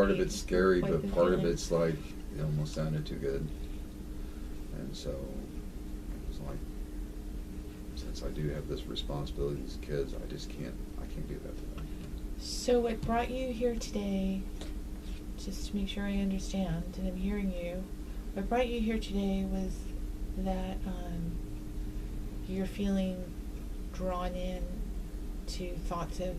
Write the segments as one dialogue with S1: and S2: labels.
S1: part of it's scary,
S2: what
S1: but
S2: the
S1: part of
S2: feeling.
S1: it's like it almost sounded too good. And so it was like, since I do have this responsibility to these kids, I can't do that to them.
S2: So what brought you here today, just to make sure I understand, and I'm hearing you, what brought you here today was that you're feeling drawn in to thoughts of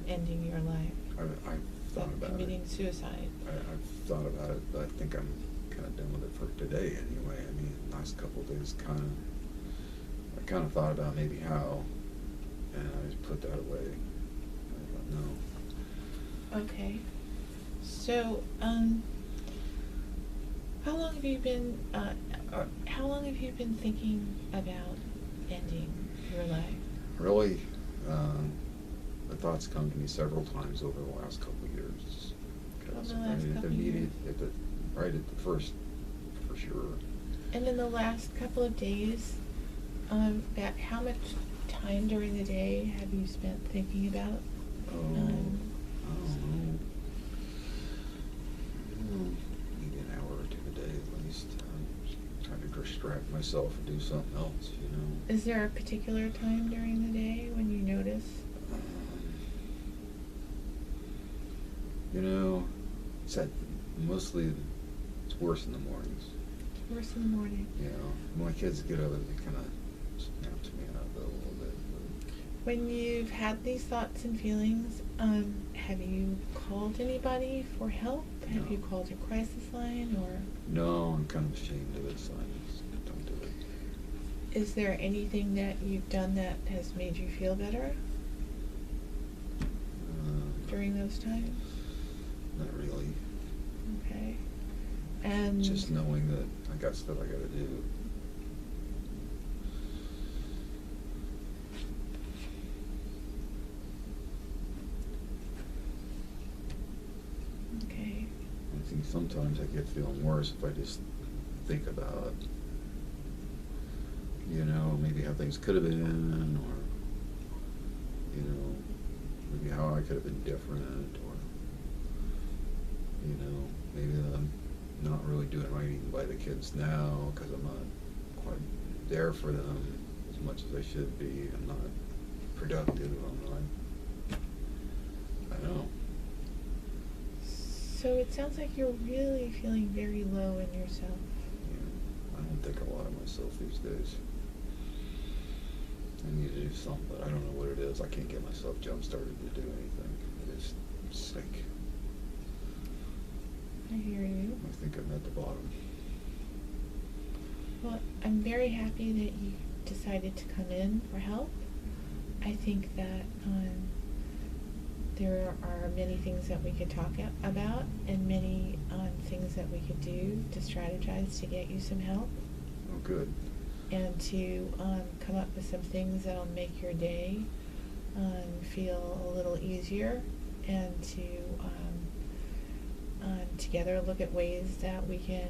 S2: ending your life,
S1: I've thought
S2: of
S1: about
S2: committing
S1: it.
S2: suicide.
S1: I've thought about it, but I think I'm kind of done with it for today anyway. I mean, last couple of days I kind of thought about maybe how, and I just put that away. I thought, no.
S2: Okay. So, how long have you been thinking about ending your life?
S1: Really, the thoughts come to me several times over the last couple of years.
S2: Over the last couple of years?
S1: Right at the first, for sure.
S2: And in the last couple of days, how much time during the day have you spent thinking about?
S1: I don't know. Maybe an hour or two a day at least. Trying to distract myself and do something else, you know.
S2: Is there a particular time during the day when you notice?
S1: You know, mostly it's worse in the mornings.
S2: It's worse in the morning.
S1: You know, when my kids get up, it kind of snaps me out a little bit.
S2: When you've had these thoughts and feelings, have you called anybody for help? Have
S1: No.
S2: you called a crisis line, or
S1: No, I'm kind of ashamed of it, so I just don't do it.
S2: is there anything that you've done that has made you feel better during those times?
S1: Not really.
S2: Okay. And
S1: Just knowing that I got stuff I got to do.
S2: okay.
S1: I think sometimes I get feeling worse if I just think about, you know, maybe how things could have been, or, you know, maybe how I could have been different, or, you know, maybe I'm not really doing right even by the kids now because I'm not quite there for them as much as I should be. I'm not productive. I'm not, I don't know.
S2: So it sounds like you're really feeling very low in yourself.
S1: Yeah, I don't think a lot of myself these days. I need to do something, but I don't know what it is. I can't get myself jump-started to do anything. I'm just sick.
S2: I hear you.
S1: I think I'm at the bottom.
S2: Well, I'm very happy that you decided to come in for help. I think that there are many things that we could talk about, and many things that we could do to strategize to get you some help,
S1: Oh, good.
S2: and to come up with some things that'll make your day feel a little easier, and to together look at ways that we can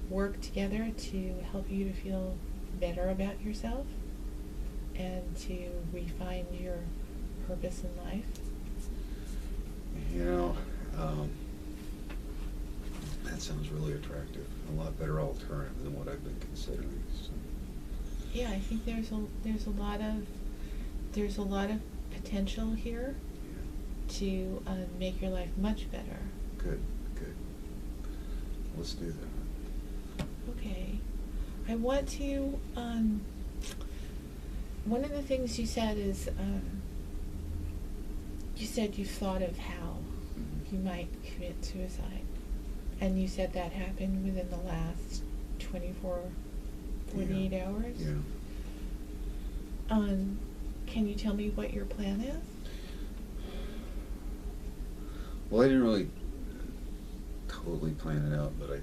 S2: work together to help you to feel better about yourself and to refine your purpose in life.
S1: You know, that sounds really attractive. A lot better alternative than what I've been considering. So.
S2: Yeah, I think there's a lot of potential here
S1: Yeah.
S2: to make your life much better.
S1: Good, good. Let's do that.
S2: Okay. I want to, one of the things you said is, you said you thought of how you might commit suicide. And you said that happened within the last 48
S1: Yeah.
S2: hours?
S1: Yeah.
S2: Can you tell me what your plan is?
S1: Well, I didn't really totally plan it out, but I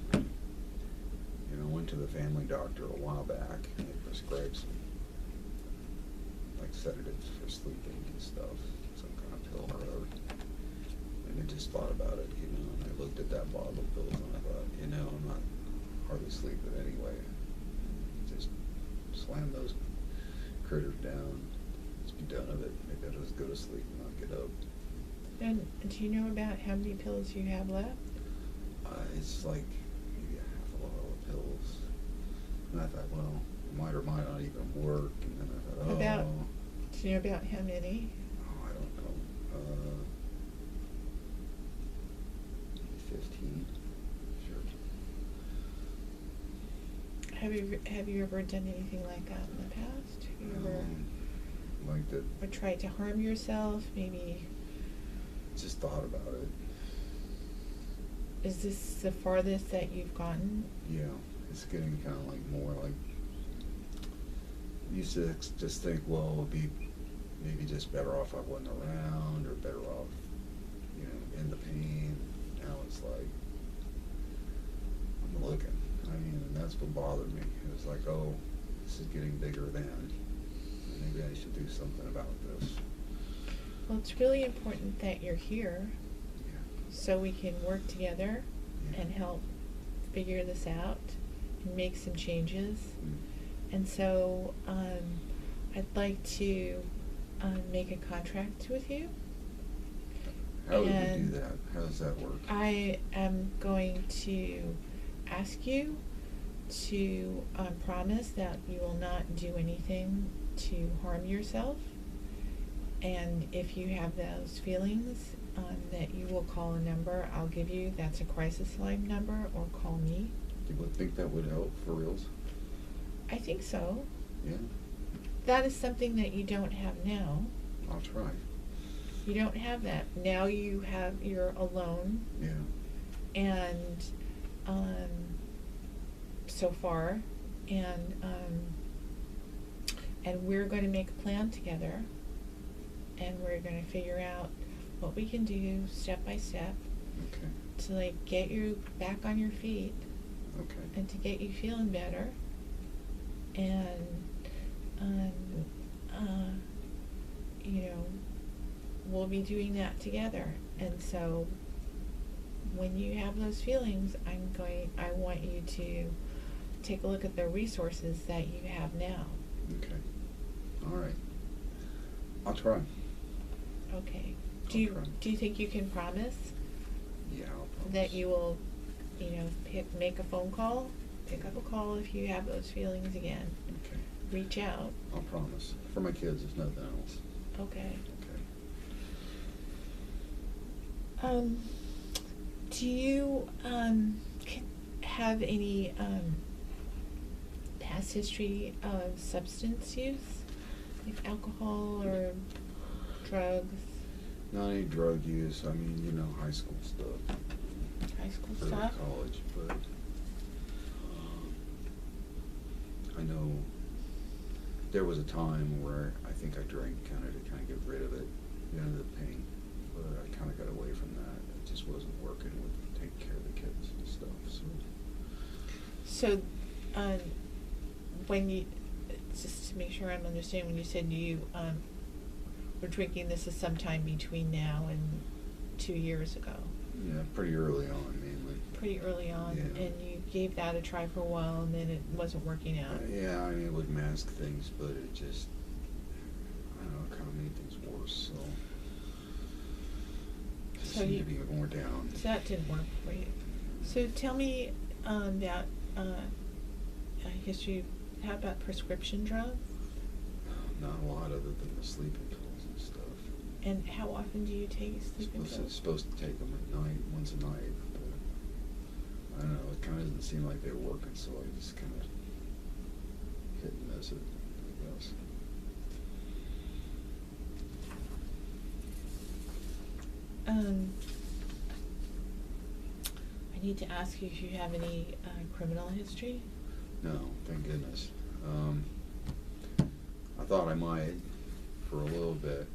S1: went to the family doctor a while back, and they prescribed some, like, sedatives for sleeping and stuff, some kind of pill or whatever. And I just thought about it, and I looked at that bottle of pills, and I thought, I'm not hardly sleeping anyway. Just slam those critters down, just be done with it. Maybe I'll just go to sleep and not get up.
S2: And do you know about how many pills you have left?
S1: It's like maybe a half a bottle of pills. And I thought, well, it might or might not even work. And then I thought,
S2: About, do you know about how many?
S1: I don't know. 15. Sure.
S2: Have you ever done anything like that in the past? Have you ever
S1: Like that.
S2: or tried to harm yourself? Maybe.
S1: Just thought about it.
S2: Is this the farthest that you've gotten?
S1: Yeah, it's getting kind of like more like. Used to just think, well, it'd be maybe just better off I wasn't around, or better off, in the pain. Now it's like I'm looking. I mean, and that's what bothered me. It was like, oh, this is getting bigger than. Maybe I should do something about this.
S2: Well, it's really important that you're here
S1: Yeah.
S2: so we can work together
S1: Yeah.
S2: and help figure this out and make some changes.
S1: Mm.
S2: And so I'd like to make a contract with you.
S1: How would we
S2: And
S1: do that? How does that work?
S2: I am going to ask you to promise that you will not do anything to harm yourself. And if you have those feelings, that you will call a number I'll give you. That's a crisis line number, or call me.
S1: You would think that would help for reals?
S2: I think so.
S1: Yeah,
S2: That is something that you don't have now.
S1: I'll try.
S2: You don't have that. Now you're alone,
S1: Yeah.
S2: and so far, and we're going to make a plan together, and we're going to figure out what we can do step by step
S1: Okay.
S2: to like get you back on your feet
S1: Okay.
S2: and to get you feeling better, and we'll be doing that together. And so when you have those feelings, I want you to take a look at the resources that you have now.
S1: Okay. All right. I'll try.
S2: Okay.
S1: I'll try.
S2: Do you think you can promise
S1: Yeah, I'll promise.
S2: that you will, make a phone call, pick up a call if you have those feelings again?
S1: Okay.
S2: Reach out.
S1: I'll promise. For my kids, if nothing else.
S2: Okay.
S1: Okay.
S2: Do you have any past history of substance use, like alcohol or drugs?
S1: Not any drug use. I mean, high school stuff.
S2: High school
S1: Early
S2: stuff?
S1: college, but I know there was a time where I think I drank kind of to get rid of it, the pain. But I kind of got away from that. It just wasn't working with taking care of the kids and stuff.
S2: So, when you, just to make sure I'm understanding, when you said you were drinking, this is sometime between now and 2 years ago.
S1: Yeah, pretty early on, mainly.
S2: Pretty early on,
S1: Yeah.
S2: and you gave that a try for a while, and then it wasn't working out.
S1: Yeah, I mean, it would mask things, but it just, I don't know, it kind of made things worse, so. Just
S2: So
S1: seemed
S2: you-
S1: to be more down.
S2: So that didn't work for you. So tell me about history. How about prescription drugs?
S1: Not a lot other than the sleeping pills and stuff.
S2: And how often do you take sleeping pills?
S1: Supposed to take them at night, once a night, but I don't know, it kind of doesn't seem like they were working, so I just kind of hit and miss it, I guess.
S2: I need to ask you if you have any criminal history.
S1: No, thank goodness. I thought I might for a little bit,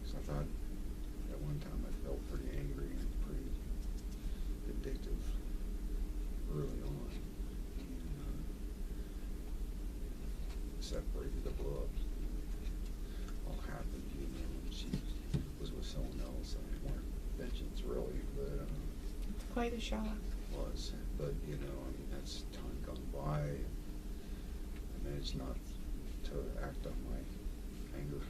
S1: 'cause I thought at one time I felt pretty angry and pretty addictive early on. And, separated the blood. All happened, and she was with someone else. I mean, weren't vengeance really, but
S2: It's quite a shock.
S1: was. But I mean, that's time gone by. I managed not to act on my anger.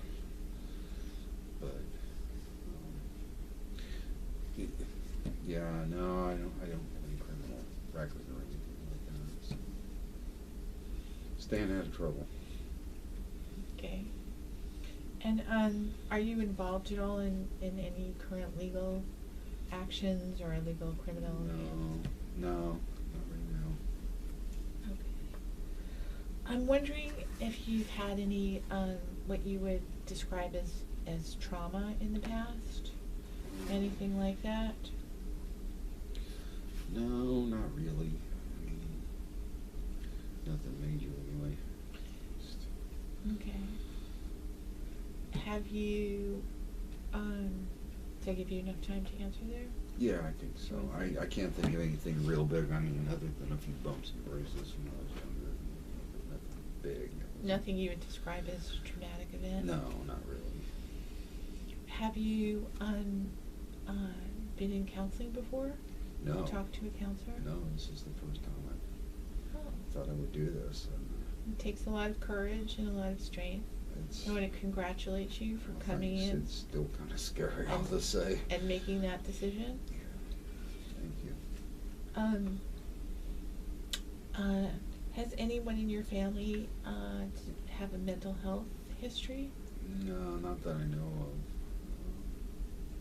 S1: Yeah, no, I don't have any criminal record or anything like that. So. Staying out of trouble.
S2: Okay. And are you involved at all in any current legal actions or legal criminal?
S1: No, not right now.
S2: Okay. I'm wondering if you've had any what you would describe as trauma in the past? Anything like that?
S1: No, not really. I mean, nothing major anyway. Just,
S2: Okay. Have you, did I give you enough time to answer there?
S1: yeah, I think so. I can't think of anything real big. I mean, other than a few bumps and bruises when I was younger. Nothing big.
S2: Nothing you would describe as a traumatic event?
S1: No, not really.
S2: Have you, been in counseling before?
S1: No.
S2: Talked to a counselor?
S1: No, this is the first time I
S2: Oh.
S1: thought I would do this. And
S2: It takes a lot of courage and a lot of strength.
S1: it's,
S2: I want to congratulate you for
S1: well,
S2: coming
S1: thanks.
S2: in
S1: It's still kind of scary, I'll just say.
S2: and making that decision.
S1: Thank you.
S2: Has anyone in your family have a mental health history?
S1: No, not that I know of.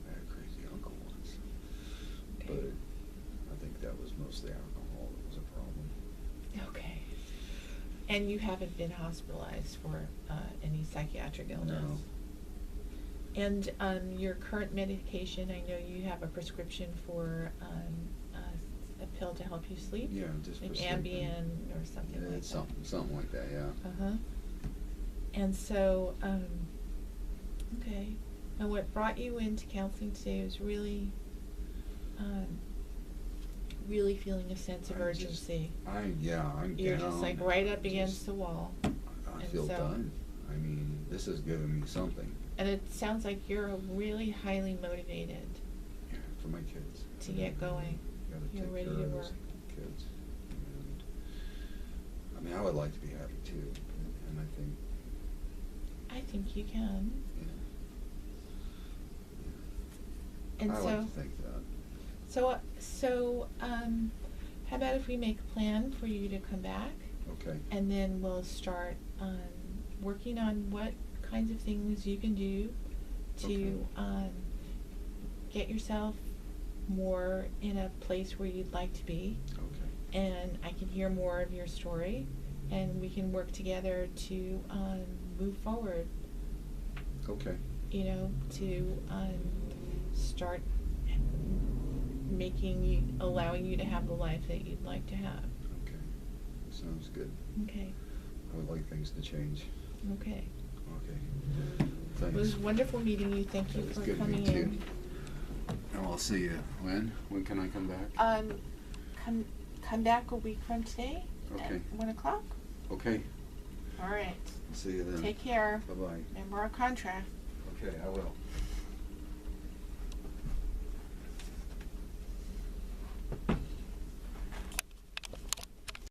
S1: I had a crazy uncle once,
S2: Okay.
S1: but I think that was mostly alcohol that was a problem.
S2: Okay. And you haven't been hospitalized for any psychiatric illness?
S1: No.
S2: And your current medication, I know you have a prescription for a pill to help you sleep?
S1: Yeah, just
S2: like
S1: for sleeping.
S2: Ambien or something
S1: Yeah,
S2: like
S1: it's
S2: that?
S1: something like that, yeah.
S2: Uh-huh. And so, okay. And what brought you into counseling today was really, really feeling a sense of
S1: I'm just-
S2: urgency.
S1: I'm
S2: You're
S1: down.
S2: just like right
S1: and
S2: up against
S1: just-
S2: the wall.
S1: I
S2: and
S1: feel
S2: so-
S1: done. I mean, this has given me something.
S2: And it sounds like you're really highly motivated.
S1: Yeah, for my kids.
S2: To get going.
S1: Gotta
S2: You're
S1: take
S2: ready
S1: care
S2: to
S1: of those
S2: work.
S1: kids. And, I mean, I would like to be happy too, and I think,
S2: you can.
S1: yeah.
S2: And
S1: I
S2: so,
S1: like to think that.
S2: so, how about if we make a plan for you to come back?
S1: Okay.
S2: And then we'll start working on what kinds of things you can do to get yourself more in a place where you'd like to be.
S1: Okay.
S2: And I can hear more of your story, and we can work together to move forward.
S1: Okay.
S2: You know, to start allowing you to have the life that you'd like to have.
S1: Okay. Sounds good.
S2: Okay.
S1: I would like things to change.
S2: Okay.
S1: Okay. Thanks.
S2: It was wonderful meeting you. Thank you
S1: It was
S2: for
S1: good
S2: coming
S1: meeting
S2: in.
S1: you. And I'll see you when? When can I come back?
S2: Come back a week from today
S1: Okay.
S2: at 1 o'clock.
S1: Okay.
S2: All right.
S1: See you then.
S2: Take care.
S1: Bye-bye.
S2: Remember our contract.
S1: Okay, I will.